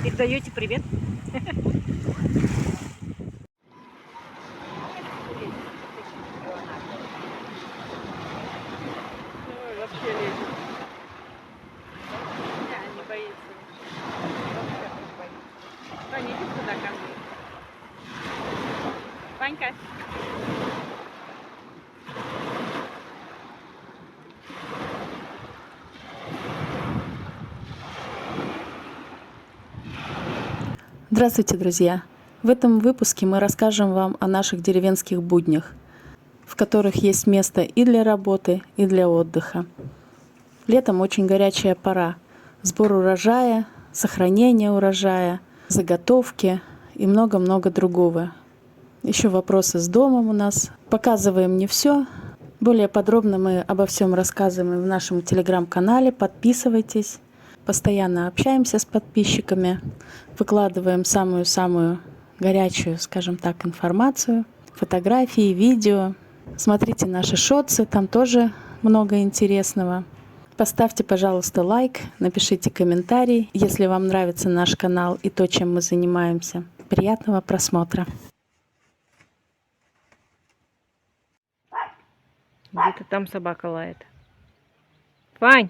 Передаете привет? Ой, вообще лезет. Не боится. Вообще не боится. Ваня, иди сюда ко мне. Ванька. Здравствуйте, друзья! В этом выпуске мы расскажем вам о наших деревенских буднях, в которых есть место и для работы, и для отдыха. Летом очень горячая пора. Сбор урожая, сохранение урожая, заготовки и много-много другого. Еще вопросы с домом у нас. Показываем не все. Более подробно мы обо всем рассказываем в нашем телеграм-канале. Подписывайтесь. Постоянно общаемся с подписчиками. Выкладываем самую-самую горячую, скажем так, информацию. Фотографии, видео. Смотрите наши шотсы, там тоже много интересного. Поставьте, пожалуйста, лайк, напишите комментарий, если вам нравится наш канал и то, чем мы занимаемся. Приятного просмотра! Где-то там собака лает. Вань!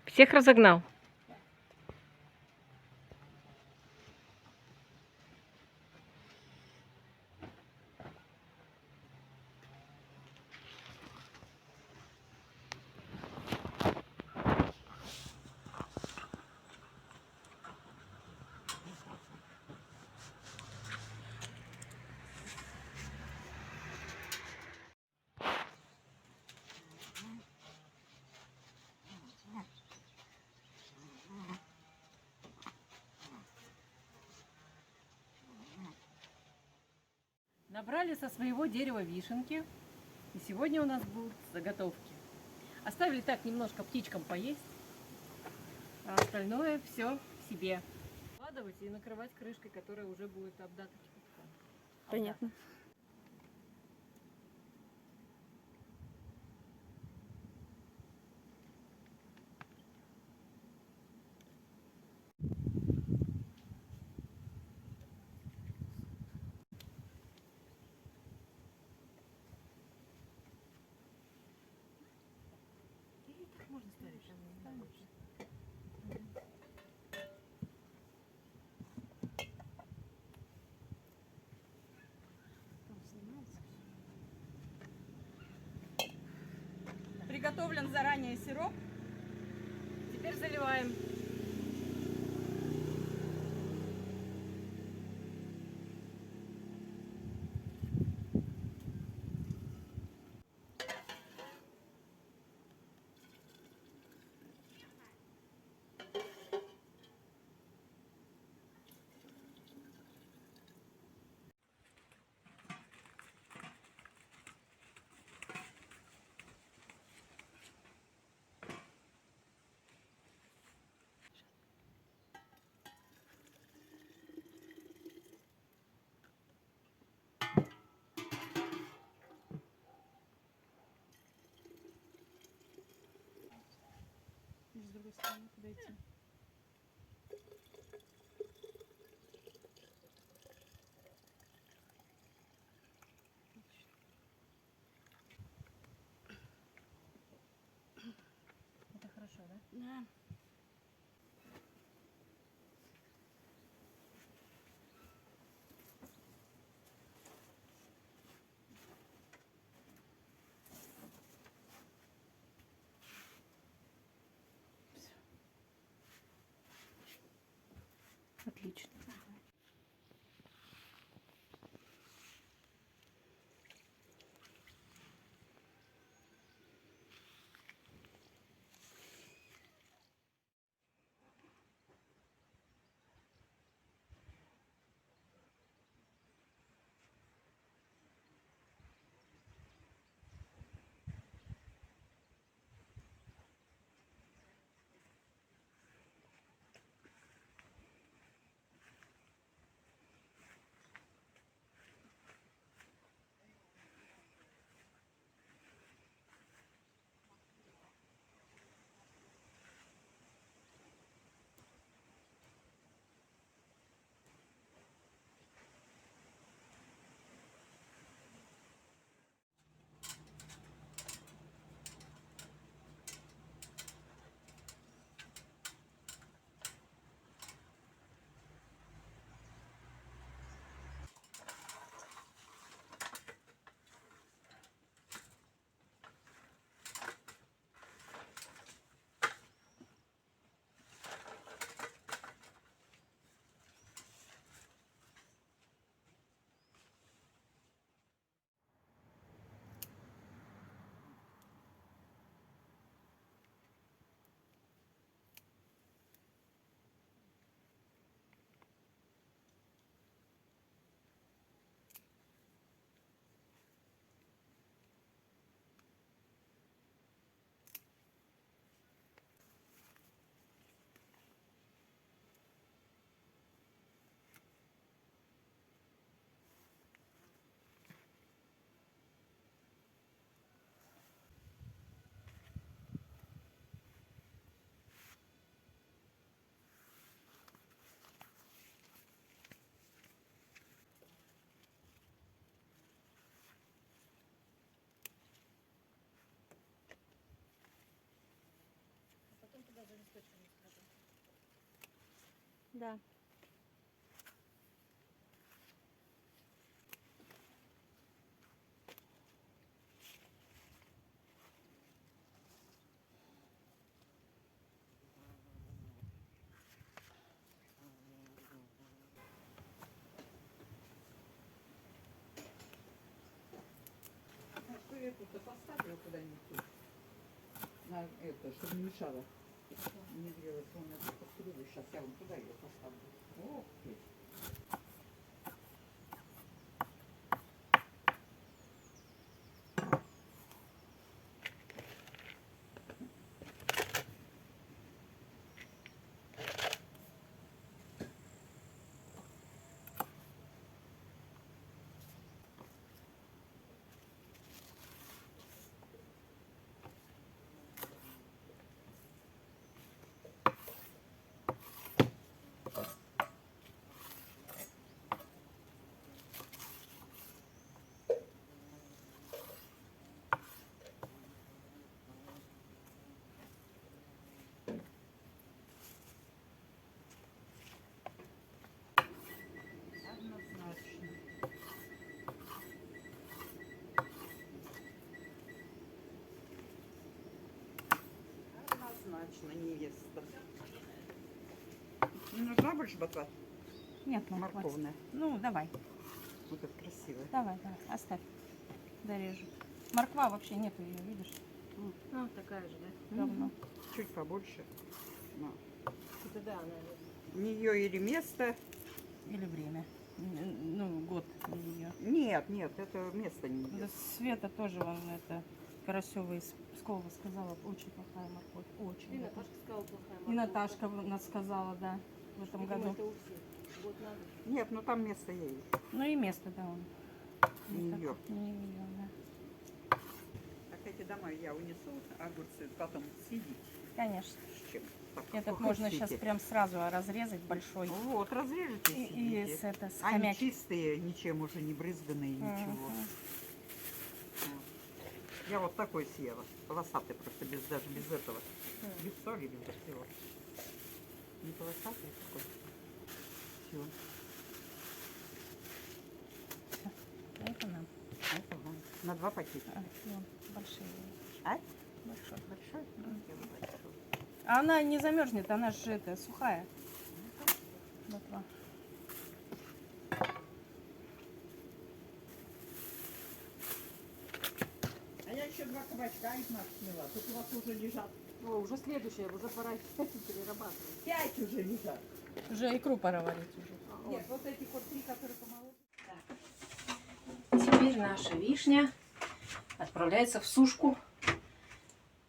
Всех разогнал. Набрали со своего дерева вишенки, и сегодня у нас будут заготовки. Оставили так немножко птичкам поесть, а остальное все себе. Складывать и накрывать крышкой, которая уже будет обдата кипятком. Понятно. Так можно ставить, там не знаю. Приготовлен заранее сироп. Теперь заливаем. С другой стороны подойти. Это хорошо, да? Да. Отлично. Да. Что я тут поставлю куда-нибудь на это, чтобы не мешало. Не грелась, у меня тут пострелю. Сейчас я вот туда ее поставлю. Ох ты. Однозначно. Однозначно невеста. Не нужна больше ботва? Нет, ну, Морковная. хватит. Ну, давай. Вот это красивая. Давай, оставь. Дорежу. Морква вообще нету ее, видишь? Ну, такая же, да? Давно. Чуть побольше. Но. Это да, она... У нее или место. Или время. Ну, год ее. Нет, нет, это место не Да, идет. Света тоже вон это Карасева из Пскова сказала, очень плохая морковь. Очень. И Наташка сказала плохая И Наташка нас сказала, да, в этом году. Это у всех. Вот надо. Нет, ну там место ей. Ну и место, да, он. Не так- её. Не ее, да. Так эти домой я унесу огурцы, потом съедить. Конечно. С чем? Так, Этот как можно хотите. сейчас прям сразу разрезать большой. Вот, разрежете и И съедите. с Они хомячком. чистые, ничем уже не брызганные, ничего. Мгм. Вот. Я вот такой съела. Полосатый просто, даже без этого. Без соли, без всего. Не полосатый такой. Все. Это нам. Это вам. На 2 пакета. Вон, большие. А? Большой. Большой? Сделаю большой. А она не замерзнет, она же это сухая. Ботва. А я еще 2 кабачка из нас сняла. Тут у вас уже лежат. О, уже следующее, уже пора перерабатывать. 5 уже лежат. Уже икру пора варить уже. Нет, вот этих вот 3, которые помоложе. Теперь наша вишня отправляется в сушку.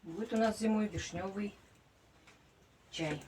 Будет у нас зимой вишневый чай.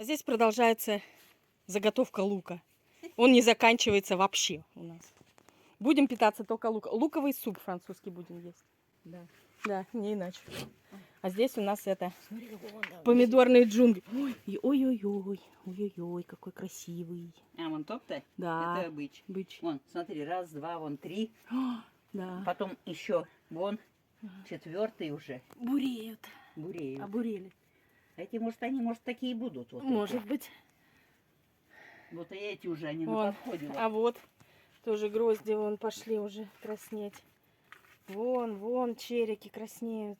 Здесь продолжается заготовка лука. Он не заканчивается вообще у нас. Будем питаться только луком. Луковый суп французский будем есть. Да. Да, не иначе. А здесь у нас это помидорные джунгли. Ой-ой-ой, ой-ой-ой, какой красивый. А, вон тот-то? Да. Это быч. Быч. Вон, смотри, раз, два, вон три. Да. Потом еще вон, четвертый уже. Буреют. Буреют. Обурели. Эти, может, они, может, такие и будут. Вот Может эти. быть. Вот и эти уже, они на Вон. подходе. Вот. А вот тоже грозди вон пошли уже краснеть. Вон черики краснеют.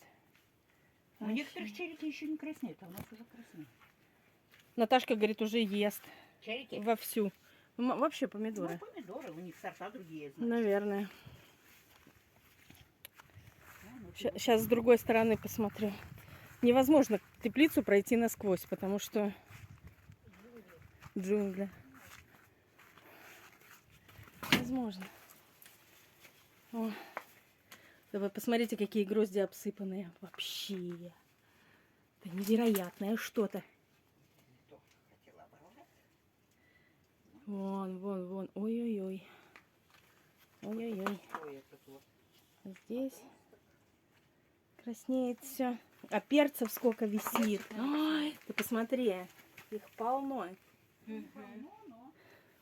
У некоторых черики еще не краснеют, а у нас уже краснеют. Наташка говорит, уже ест Черики? вовсю. Вообще Ну, помидоры. помидоры, у них сорта другие, значит. Наверное. Ну, Сейчас с другой стороны посмотрю. Невозможно теплицу пройти насквозь, потому что джунгли. Возможно. О. Да вы посмотрите, какие грозди обсыпанные. Вообще. Это невероятное что-то. хотела оборвать. Вон. Ой-ой-ой. Ой-ой-ой. Ой, этот вот. Здесь краснеет все. А перцев сколько висит. Ой, ты посмотри. Их полно.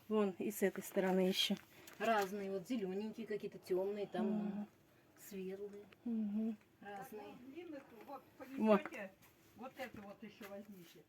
Вон и с этой стороны еще. Разные, вот зелененькие какие-то, темные, там светлые, разные. Длинных, вот, понесете, вот это вот еще возьмите.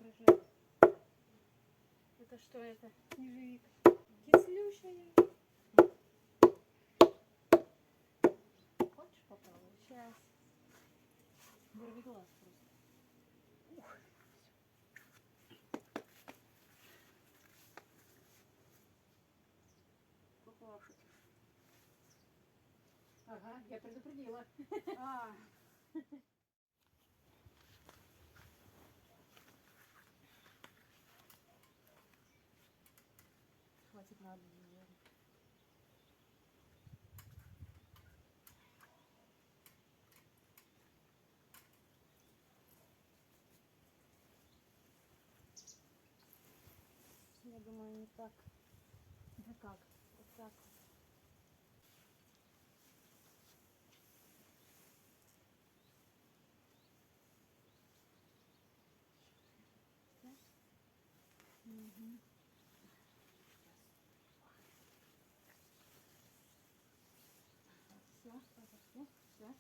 рыжая. Это что это? Снежевик. Кислющая. Хочешь попробовать? Сейчас. Вырви глаз просто. Ух. Кукушек. Ага, я предупредила. А, хватит на одну, наверное. Я думаю, не так. Да как? Вот так вот. Угу. Все, все.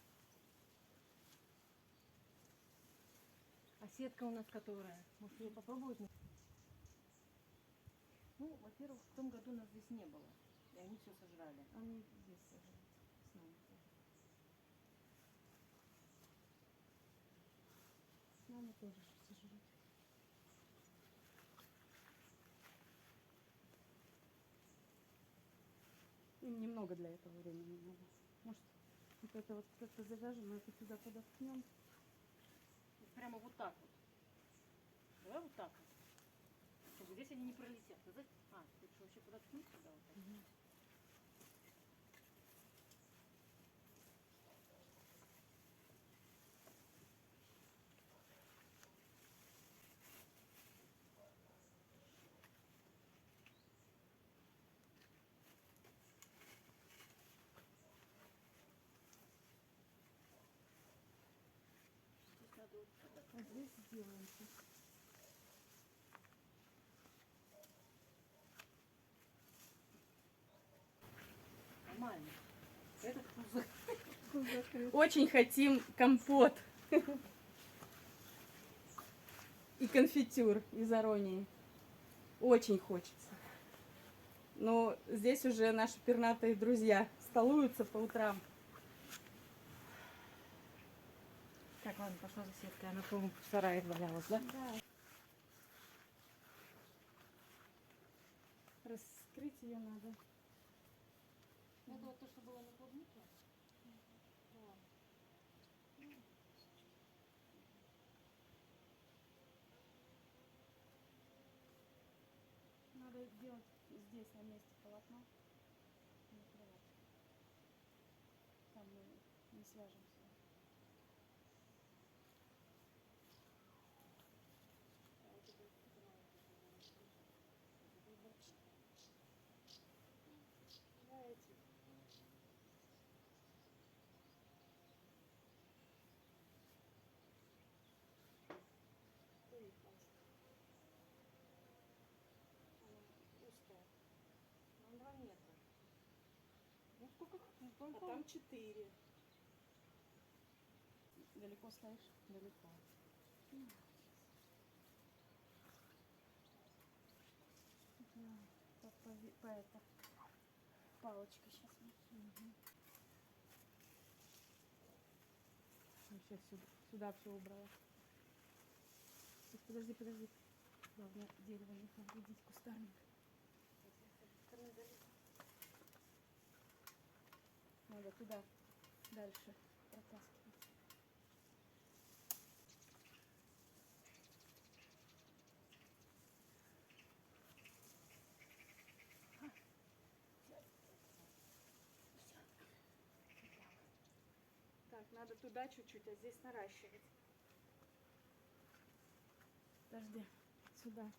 А сетка у нас которая? Может ее попробовать? Ну, во-первых, в том году нас здесь не было. И они все сожрали. Они здесь сажают. С нами тоже. С нами тоже сожрут. Им немного для этого времени надо. Может, вот это вот как-то завяжем, мы это сюда подоткнем. Вот прямо вот так вот. Давай вот так вот. Чтобы здесь они не пролетят. А, ты что, вообще подоткнуть сюда вот так? Здесь надо вот так. А здесь сделаем. Нормально. Этот пузырь. Очень хотим компот. И конфитюр из аронии. Очень хочется. Но здесь уже наши пернатые друзья столуются по утрам. Так, ладно, пошла за сеткой. Она, по-моему, в сарае валялась, да? Да. Раскрыть ее надо. Это вот то, что было на клубнике? Надо сделать здесь на месте полотно. Накрывать. Там мы не свяжемся. Узкая. Ну, 2 метра. Ну, сколько? Ну, А там 4. Далеко стоишь? далеко. По это. Палочка сейчас. Сейчас сюда все убрала. Так, подожди. Главное, дерево не повредить, кустарник. Надо туда дальше протаскивать. Так, надо туда чуть-чуть, а здесь наращивать. Подожди, сюда.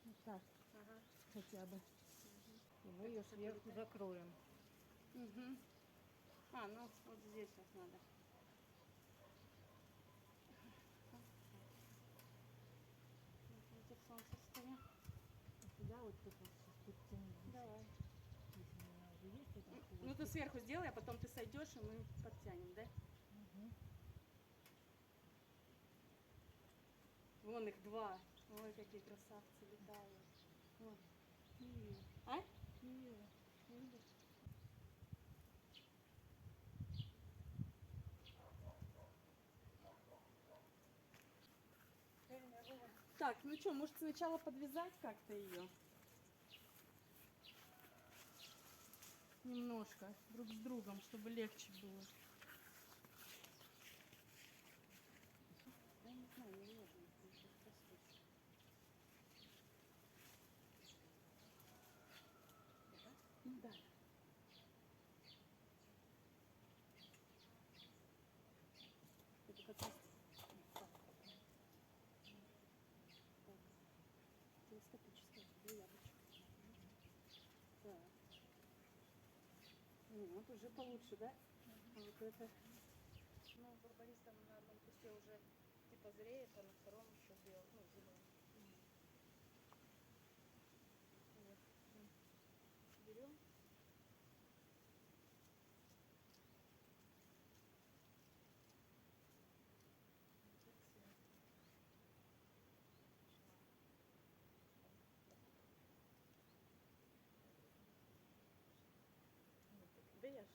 Вот так. Ага. Хотя бы. И мы ее сверху закроем. Угу. А, ну вот здесь вот надо. Ветер, солнце стоит. Сюда вот тут вот подтяни. Давай. Если у меня уже есть это. Ну ты сверху сделай, а потом ты сойдешь, и мы подтянем, да? Угу. Вон их два. Ой, какие красавцы летают. Вот. А? Видишь? Так, ну что, может сначала подвязать как-то ее? Немножко, друг с другом, чтобы легче было. Я не знаю, не можно. Ну да. Это как раз... Так. Телескопическое, две яблочко. Так. Вот, уже получше, да? А вот это... Ну, барбарис там на одном кусте уже типа зреет, а на втором еще белый, ну, зеленый. Вот. Берем. Берешь.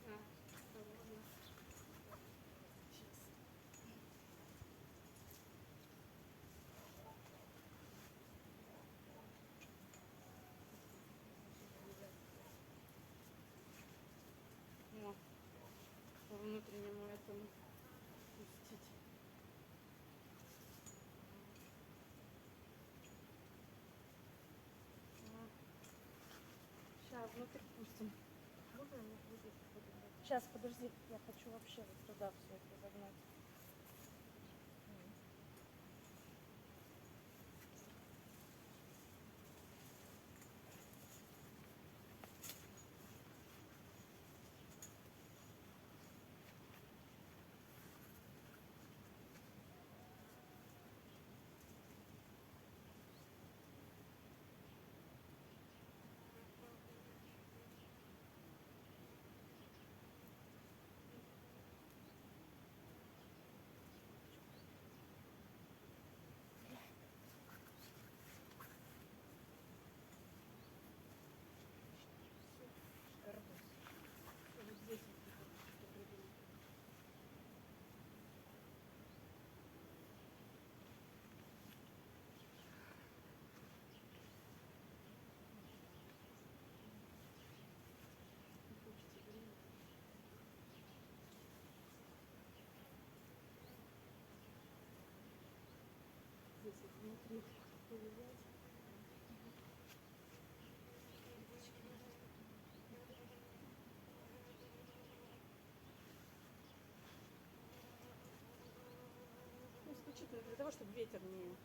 А, ладно. Сейчас. О, по внутреннему этому пустить. Сейчас внутрь пустим. Можно мне будет подумать? Сейчас, подожди, я хочу вообще вот туда все это загнать. Горбуз. Вот здесь вот что придумать. Не хочется времени. Здесь вот внутри повязать. Ну, исключительно для того, чтобы ветер не